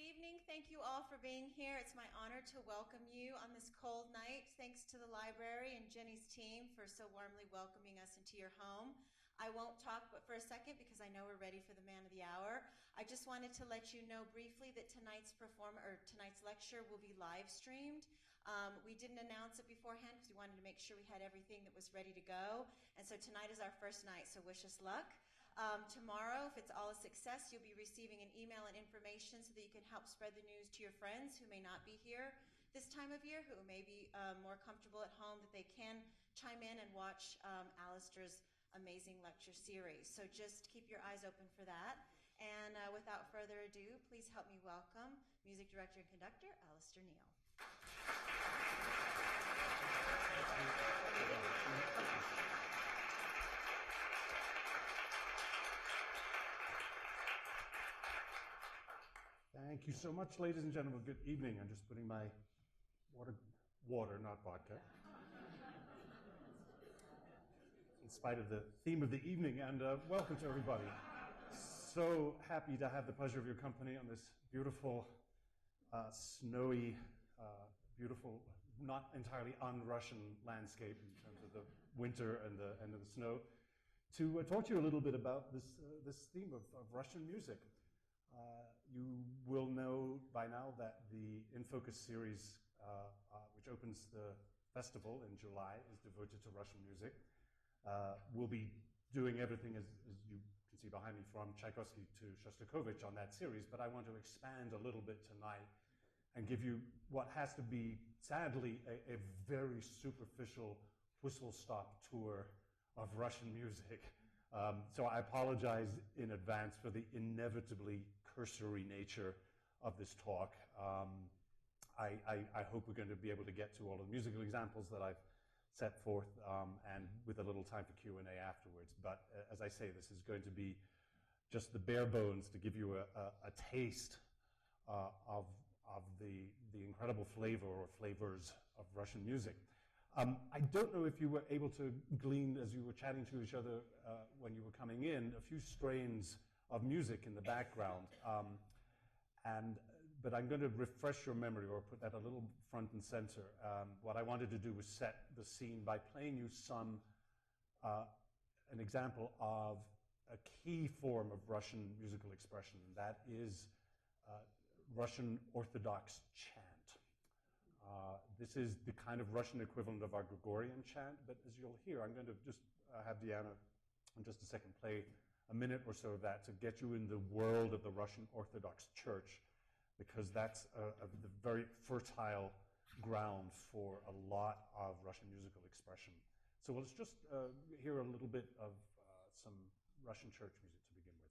evening. Thank you all for being here. It's my honor to welcome you on this cold night. Thanks to the library and Jenny's team for so warmly welcoming us into your home. I won't talk but for a second because I know we're ready for the man of the hour. I just wanted to let you know briefly that tonight's lecture will be live streamed. We didn't announce it beforehand because we wanted to make sure we had everything that was ready to go. And so tonight is our first night, so wish us luck. Tomorrow, if it's all a success, you'll be receiving an email and information so that you can help spread the news to your friends who may not be here this time of year, who may be more comfortable at home, that they can chime in and watch Alasdair's amazing lecture series. So just keep your eyes open for that. And without further ado, please help me welcome music director and conductor, Alasdair Neal. Thank you so much, ladies and gentlemen. Good evening. I'm just putting my water, not vodka, in spite of the theme of the evening, and welcome to everybody. So happy to have the pleasure of your company on this beautiful, snowy, beautiful, not entirely un-Russian landscape in terms of the winter and the end of the snow, to talk to you a little bit about this theme of Russian music. You will know by now that the In Focus series, which opens the festival in July, is devoted to Russian music. We'll be doing everything, as you can see behind me, from Tchaikovsky to Shostakovich on that series, but I want to expand a little bit tonight and give you what has to be, sadly, a very superficial whistle-stop tour of Russian music. So I apologize in advance for the inevitably cursory nature of this talk. I hope we're going to be able to get to all of the musical examples that I've set forth, and with a little time for Q&A afterwards. But as I say, this is going to be just the bare bones to give you a taste of the incredible flavor or flavors of Russian music. I don't know if you were able to glean, as you were chatting to each other when you were coming in, a few strains of music in the background. But I'm going to refresh your memory, or put that a little front and center. What I wanted to do was set the scene by playing you an example of a key form of Russian musical expression, and that is Russian Orthodox chant. This is the kind of Russian equivalent of our Gregorian chant, but as you'll hear, I'm going to just have Deanna in just a second play a minute or so of that to get you in the world of the Russian Orthodox Church, because that's the very fertile ground for a lot of Russian musical expression. So let's just hear a little bit of some Russian church music to begin with.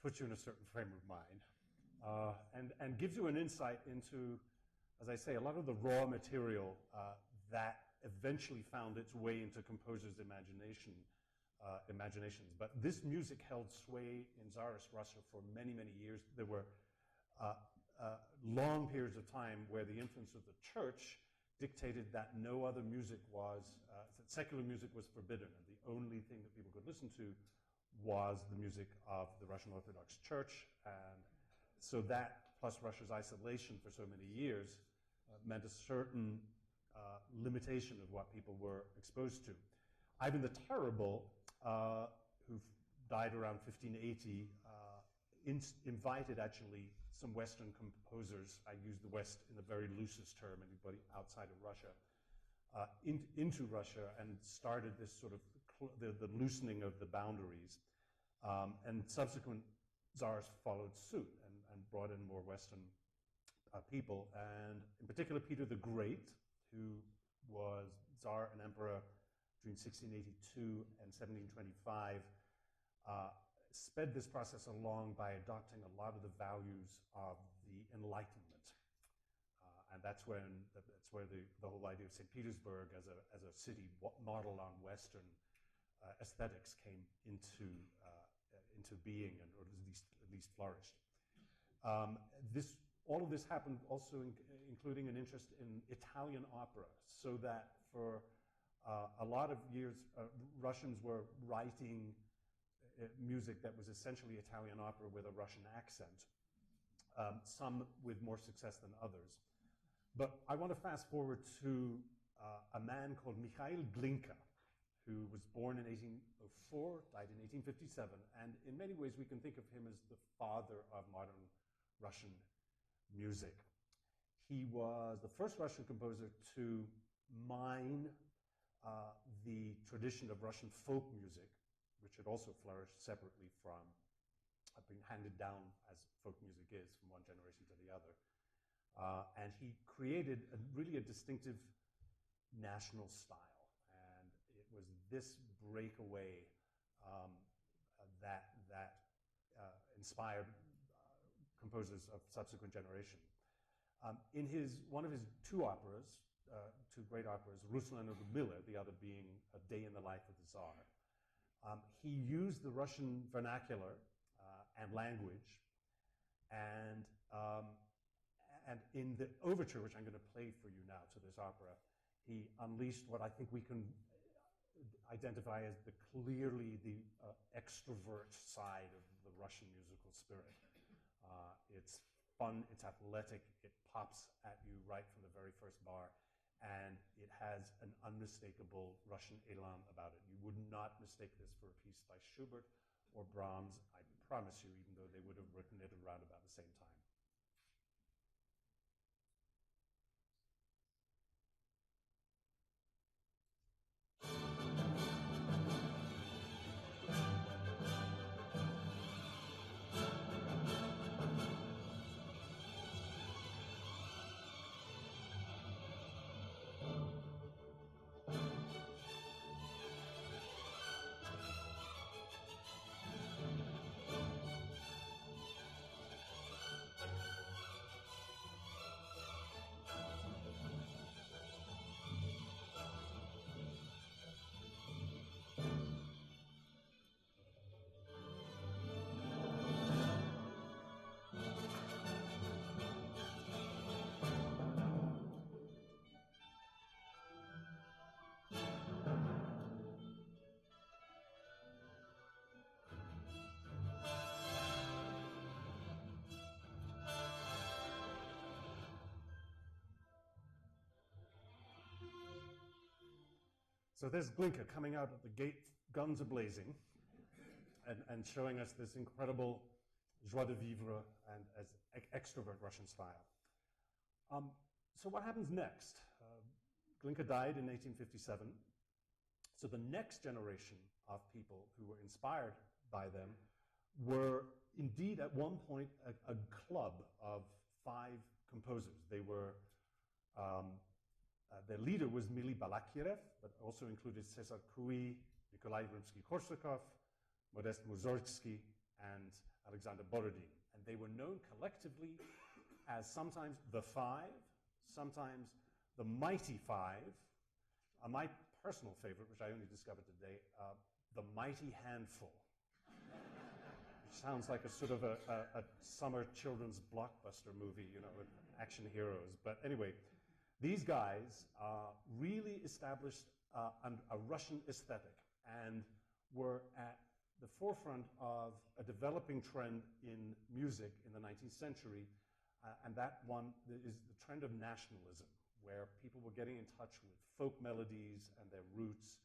puts you in a certain frame of mind, and gives you an insight into, as I say, a lot of the raw material that eventually found its way into composers' imaginations. But this music held sway in Tsarist Russia for many, many years. There were long periods of time where the influence of the church dictated that no other music was, that secular music was forbidden, and the only thing that people could listen to was the music of the Russian Orthodox Church. And so that, plus Russia's isolation for so many years, meant a certain limitation of what people were exposed to. Ivan the Terrible, who died around 1580, invited actually some Western composers, I use the West in the very loosest term, anybody outside of Russia, into Russia, and started this sort of the loosening of the boundaries. And subsequent czars followed suit and brought in more Western people, and in particular Peter the Great, who was Tsar and Emperor between 1682 and 1725, sped this process along by adopting a lot of the values of the Enlightenment. And that's where the whole idea of St. Petersburg as a city modeled on Western aesthetics came into being, and or at least flourished. All of this happened also including an interest in Italian opera, so that for a lot of years Russians were writing music that was essentially Italian opera with a Russian accent, some with more success than others. But I want to fast forward to a man called Mikhail Glinka, who was born in 1804, died in 1857, and in many ways we can think of him as the father of modern Russian music. He was the first Russian composer to mine the tradition of Russian folk music, which had also flourished separately from being handed down as folk music is from one generation to the other. And he created really a distinctive national style. And it was this breakaway that inspired composers of subsequent generation. In one of his two great operas, Ruslan of the Miller, the other being A Day in the Life of the Tsar, he used the Russian vernacular and language, and in the overture, which I'm going to play for you now to this opera, he unleashed what I think we can identify as clearly the extrovert side of the Russian musical spirit. It's fun, it's athletic, it pops at you right from the very first bar, and it has an unmistakable Russian elan about it. You would not mistake this for a piece by Schubert or Brahms, I promise you, even though they would have written it around about the same time. So there's Glinka coming out at the gate, guns a-blazing, and showing us this incredible joie de vivre and as extrovert Russian style. So what happens next? Glinka died in 1857. So the next generation of people who were inspired by them were indeed at one point a club of 5 composers. They were their leader was Mili Balakirev, but also included Cesar Cui, Nikolai Rimsky-Korsakov, Modest Mussorgsky, and Alexander Borodin. And they were known collectively as sometimes the Five, sometimes the Mighty Five, my personal favorite, which I only discovered today, the Mighty Handful. Which sounds like a sort of a summer children's blockbuster movie, you know, with action heroes. But anyway, these guys really established a Russian aesthetic and were at the forefront of a developing trend in music in the 19th century, and that one is the trend of nationalism, where people were getting in touch with folk melodies and their roots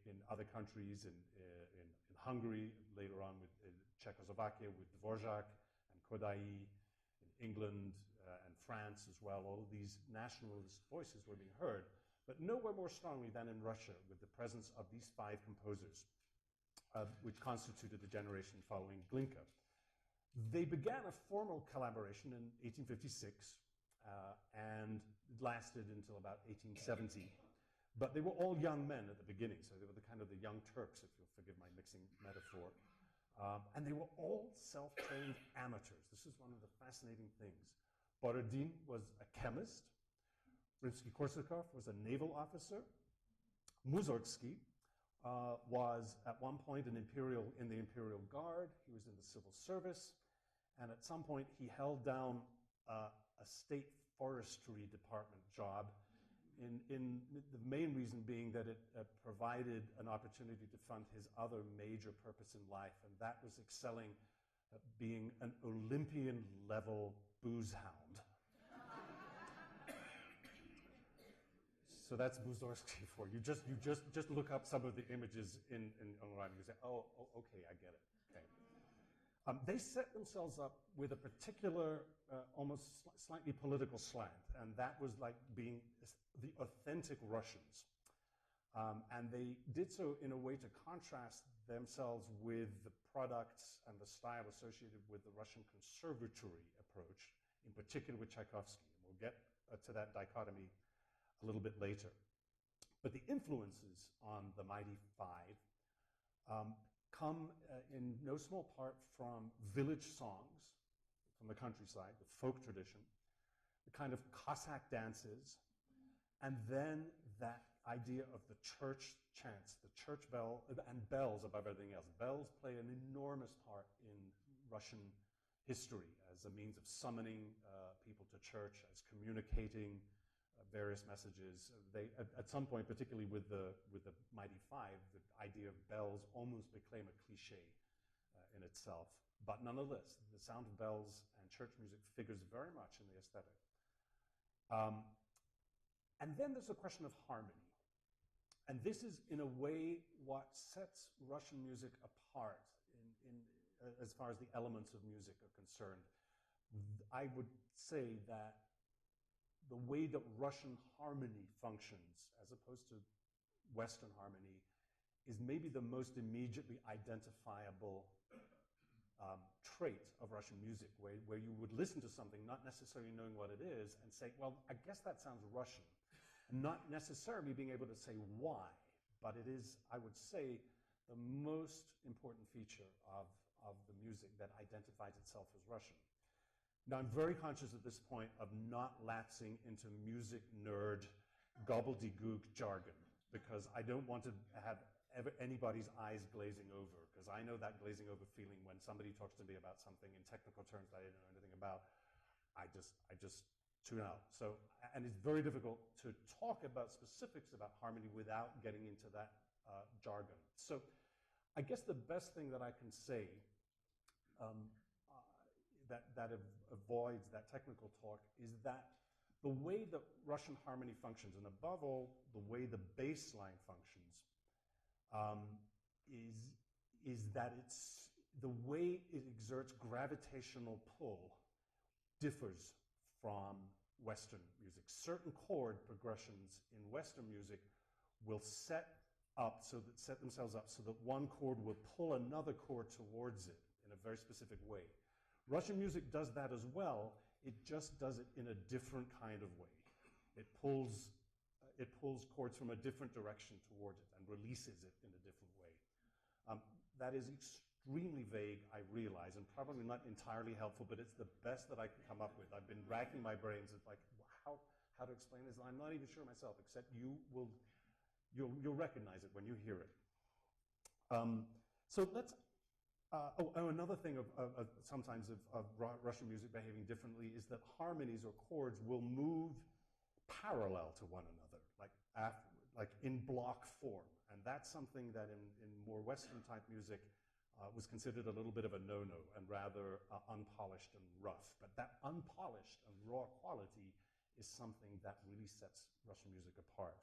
in other countries, in Hungary, later on with Czechoslovakia, with Dvorak and Kodai, in England and France as well. All of these nationalist voices were being heard, but nowhere more strongly than in Russia, with the presence of these five composers, which constituted the generation following Glinka. They began a formal collaboration in 1856, and it lasted until about 1870. But they were all young men at the beginning, so they were the kind of the young Turks, if you'll forgive my mixing metaphor. And they were all self-trained amateurs. This is one of the fascinating things. Borodin was a chemist. Rimsky-Korsakov was a naval officer. Mussorgsky was at one point in the Imperial Guard. He was in the civil service. And at some point, he held down a state forestry department job, in the main reason being that it provided an opportunity to fund his other major purpose in life, and that was excelling at being an Olympian-level booze hound. So that's Mussorgsky for you. Just look up some of the images online and you say, oh, okay, I get it. Okay. They set themselves up with a particular, almost slightly political slant, and that was like being the authentic Russians. And they did so in a way to contrast themselves with the products and the style associated with the Russian conservatory approach, in particular with Tchaikovsky. And we'll get to that dichotomy a little bit later. But the influences on the Mighty Five come in no small part from village songs from the countryside, the folk tradition, the kind of Cossack dances, and then that idea of the church chants, the church bell, and bells above everything else. Bells play an enormous part in Russian history as a means of summoning people to church, as communicating various messages. They, at some point, particularly with the Mighty Five, the idea of bells almost became a cliche in itself. But nonetheless, the sound of bells and church music figures very much in the aesthetic. And then there's a question of harmony. And this is, in a way, what sets Russian music apart as far as the elements of music are concerned. I would say that the way that Russian harmony functions, as opposed to Western harmony, is maybe the most immediately identifiable trait of Russian music, where you would listen to something not necessarily knowing what it is and say, well, I guess that sounds Russian, and not necessarily being able to say why, but it is, I would say, the most important feature of the music that identifies itself as Russian. Now, I'm very conscious at this point of not lapsing into music nerd gobbledygook jargon, because I don't want to have anybody's eyes glazing over, because I know that glazing over feeling when somebody talks to me about something in technical terms that I didn't know anything about. I just tune out. So, and it's very difficult to talk about specifics about harmony without getting into that jargon. So, I guess the best thing that I can say that avoids that technical talk is that the way that Russian harmony functions, and above all, the way the bass line functions, is that it's the way it exerts gravitational pull differs from Western music. Certain chord progressions in Western music will set themselves up so that one chord will pull another chord towards it in a very specific way. Russian music does that as well. It just does it in a different kind of way. It pulls chords from a different direction toward it and releases it in a different way. That is extremely vague, I realize, and probably not entirely helpful, but it's the best that I can come up with. I've been racking my brains at like how to explain this. I'm not even sure myself, except you'll recognize it when you hear it. So let's. Another thing of sometimes of Russian music behaving differently is that harmonies or chords will move parallel to one another, like in block form, and that's something that in more Western type music was considered a little bit of a no-no and rather unpolished and rough. But that unpolished and raw quality is something that really sets Russian music apart.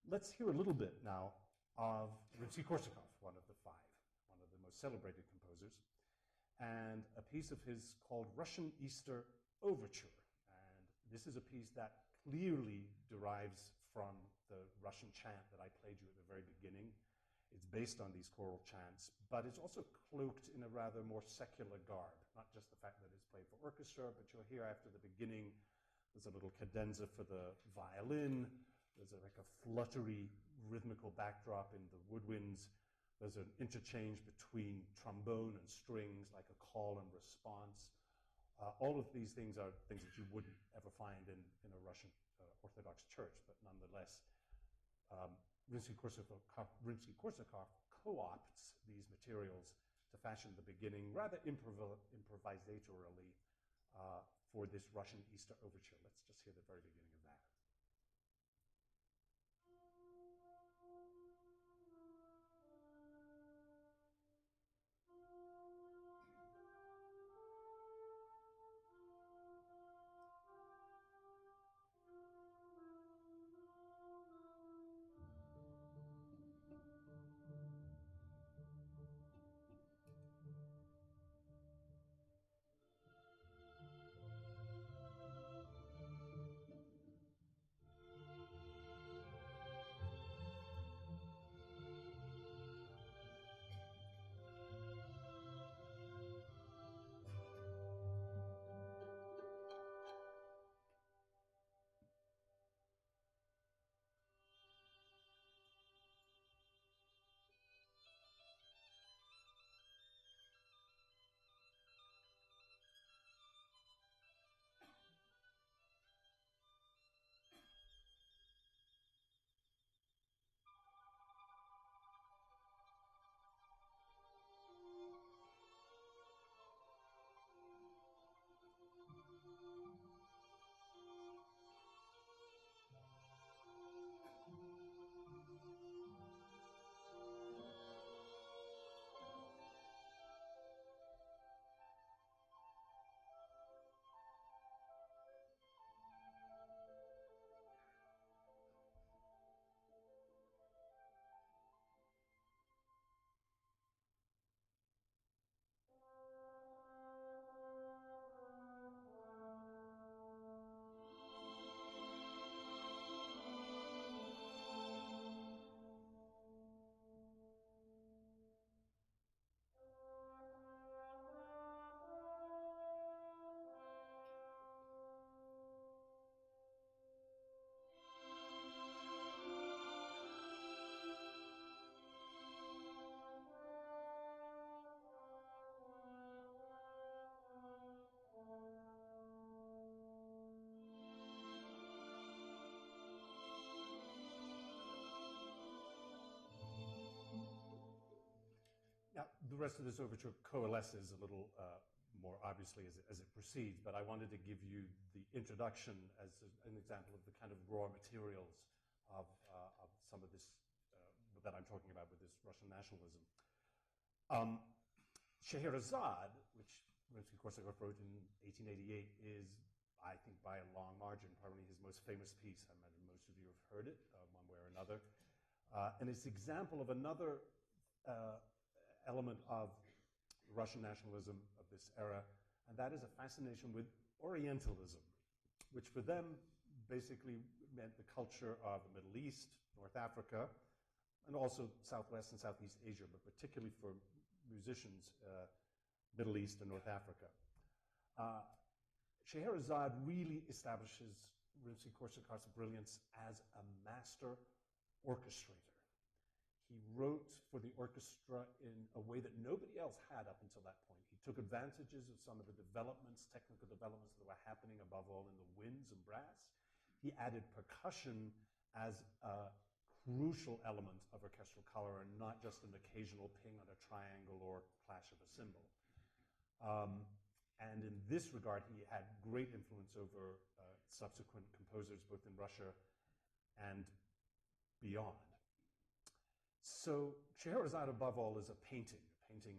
Let's hear a little bit now of Rimsky-Korsakov, one of the five, one of the most celebrated composers, and a piece of his called Russian Easter Overture. And this is a piece that clearly derives from the Russian chant that I played you at the very beginning. It's based on these choral chants, but it's also cloaked in a rather more secular garb, not just the fact that it's played for orchestra, but you'll hear after the beginning, there's a little cadenza for the violin, there's like a fluttery rhythmical backdrop in the woodwinds, there's an interchange between trombone and strings, like a call and response. All of these things are things that you wouldn't ever find in a Russian Orthodox church, but nonetheless, Rimsky-Korsakov co-opts these materials to fashion the beginning rather improvisatorily for this Russian Easter Overture. Let's just hear the very beginning of that. Now, the rest of this overture coalesces a little more obviously as it proceeds, but I wanted to give you the introduction as an example of the kind of raw materials of some of this that I'm talking about with this Russian nationalism. Scheherazade, which Rimsky-Korsakov wrote in 1888, is, I think, by a long margin, probably his most famous piece. I imagine most of you have heard it one way or another. And it's an example of another element of Russian nationalism of this era, and that is a fascination with Orientalism, which for them basically meant the culture of the Middle East, North Africa, and also Southwest and Southeast Asia, but particularly for musicians, Middle East and North Africa. Scheherazade really establishes Rimsky-Korsakov's brilliance as a master orchestrator. he wrote for the orchestra in a way that nobody else had up until that point. He took advantages of some of the developments, technical developments that were happening above all in the winds and brass. He added percussion as a crucial element of orchestral color and not just an occasional ping on a triangle or clash of a cymbal. And in this regard, he had great influence over subsequent composers both in Russia and beyond. So Scheherazade, above all, is a painting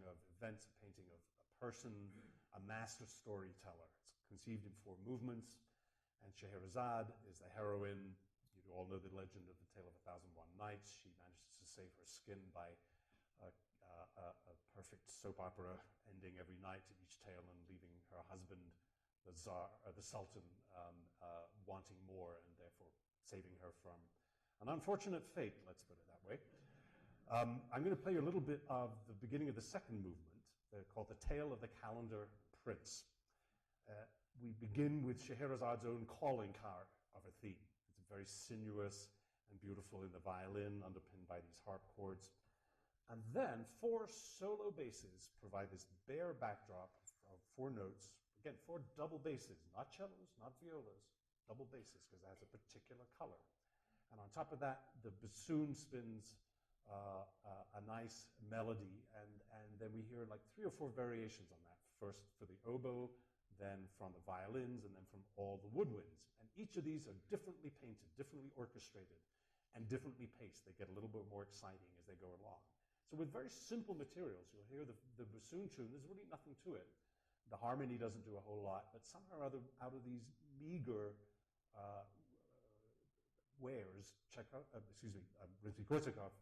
of events, a painting of a person, a master storyteller. It's conceived in 4 movements, and Scheherazade is the heroine. You all know the legend of the Tale of 1001 Nights. She manages to save her skin by a perfect soap opera ending every night to each tale and leaving her husband, the Tsar, the Sultan, wanting more and therefore saving her from an unfortunate fate, let's put it that way. I'm going to play you a little bit of the beginning of the 2nd movement, called The Tale of the Calendar Prince. We begin with Scheherazade's own calling card of a theme. It's very sinuous and beautiful in the violin, underpinned by these harp chords. And then 4 solo basses provide this bare backdrop of 4 notes. Again, 4 double basses, not cellos, not violas, double basses, because it has a particular color. And on top of that, the bassoon spins a nice melody, and then we hear like 3 or 4 variations on that. First for the oboe, then from the violins, and then from all the woodwinds. And each of these are differently painted, differently orchestrated, and differently paced. They get a little bit more exciting as they go along. So with very simple materials, you'll hear the bassoon tune, there's really nothing to it. The harmony doesn't do a whole lot, but somehow or other, out of these meager wares, Rimsky-Korsakov